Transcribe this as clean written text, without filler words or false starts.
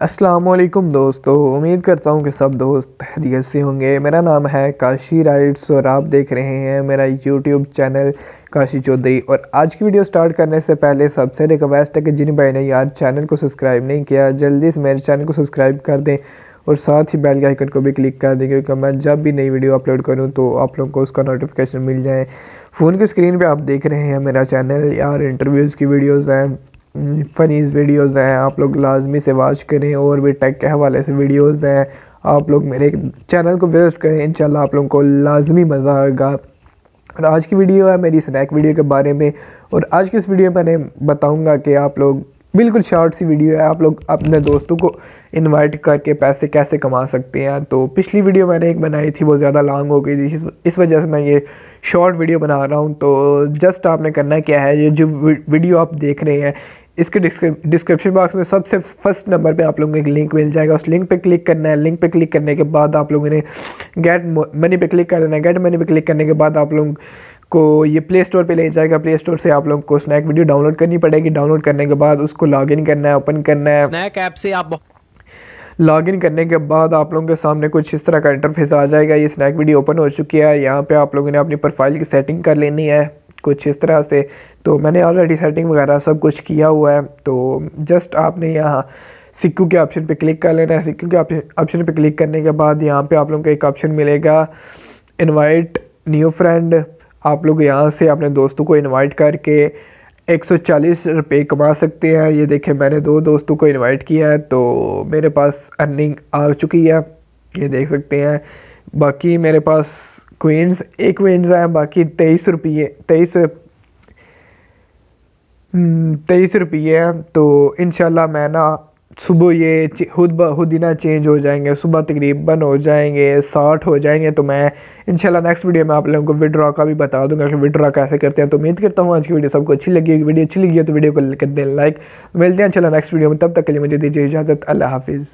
अस्सलामुअलैकुम दोस्तों, उम्मीद करता हूँ कि सब दोस्त खैरियत से होंगे। मेरा नाम है काशी राइट्स और आप देख रहे हैं मेरा यूट्यूब चैनल काशी चौधरी। और आज की वीडियो स्टार्ट करने से पहले सबसे रिक्वेस्ट है कि जिन भाई ने यार चैनल को सब्सक्राइब नहीं किया, जल्दी से मेरे चैनल को सब्सक्राइब कर दें और साथ ही बेल के आइकन को भी क्लिक कर दें, क्योंकि मैं जब भी नई वीडियो अपलोड करूँ तो आप लोगों को उसका नोटिफिकेशन मिल जाए। फ़ोन की स्क्रीन पर आप देख रहे हैं मेरा चैनल। यार इंटरव्यूज़ की वीडियोज़ हैं, फ़नीज़ वीडियोज़ हैं, आप लोग लाजमी से वॉच करें। और भी टेक के हवाले से वीडियोज़ हैं, आप लोग मेरे चैनल को विज़िट करें, इंशाल्लाह आप लोगों को लाजमी मज़ा आएगा। और आज की वीडियो है मेरी स्नैक वीडियो के बारे में। और आज की इस वीडियो में मैं बताऊंगा कि आप लोग, बिल्कुल शॉर्ट सी वीडियो है, आप लोग अपने दोस्तों को इनवाइट करके पैसे कैसे कमा सकते हैं। तो पिछली वीडियो मैंने एक बनाई थी, वो ज़्यादा लॉन्ग हो गई थी, इस वजह से मैं ये शॉर्ट वीडियो बना रहा हूँ। तो जस्ट आपने करना क्या है, ये जो वीडियो आप देख रहे हैं इसके डिस्क्रिप्शन बॉक्स में सबसे फर्स्ट नंबर पे आप लोगों को एक लिंक मिल जाएगा। उस लिंक पे क्लिक करना है। लिंक पे क्लिक करने के बाद आप लोगों ने गेट मनी पे क्लिक कर देना है। गेट मनी पे क्लिक करने के बाद आप लोगों को ये प्ले स्टोर पे ले जाएगा। प्ले स्टोर से आप लोगों को स्नैक वीडियो डाउनलोड करनी पड़ेगी। डाउनलोड करने के बाद उसको लॉगिन करना है, ओपन करना है। स्नैक ऐप से आप लॉगिन करने के बाद आप लोगों के सामने कुछ इस तरह का इंटरफेस आ जाएगा। ये स्नैक वीडियो ओपन हो चुकी है। यहाँ पे आप लोगों ने अपनी प्रोफाइल की सेटिंग कर लेनी है कुछ इस तरह से। तो मैंने ऑलरेडी सेटिंग वगैरह सब कुछ किया हुआ है। तो जस्ट आपने यहाँ सिक्कू के ऑप्शन पे क्लिक कर लेना है। सिक्कू के ऑप्शन पे क्लिक करने के बाद यहाँ पे आप लोगों को एक ऑप्शन मिलेगा इनवाइट न्यू फ्रेंड। आप लोग यहाँ से अपने दोस्तों को इनवाइट करके 140 रुपये कमा सकते हैं। ये देखें, मैंने 2 दोस्तों को इनवाइट किया है तो मेरे पास अर्निंग आ चुकी है, ये देख सकते हैं। बाकी मेरे पास क्वींस एक क्वींस है, बाकी 23 रुपये है। तो इंशाल्लाह मैं ना सुबह ये खुद ही ना चेंज हो जाएंगे, सुबह तकरीबन हो जाएंगे 60 हो जाएंगे। तो मैं इंशाल्लाह नेक्स्ट वीडियो में आप लोगों को विड्रॉ का भी बता दूंगा कि विड्रॉ कैसे करते हैं। तो उम्मीद करता हूँ आज की वीडियो सबको अच्छी लगी होगी। वीडियो अच्छी लगी है तो वीडियो को कर दें लाइक। मिलते हैं इंशाल्लाह नेक्स्ट वीडियो में, तब तक के लिए मुझे दीजिए इजाज़त। अल्लाह हाफिज़।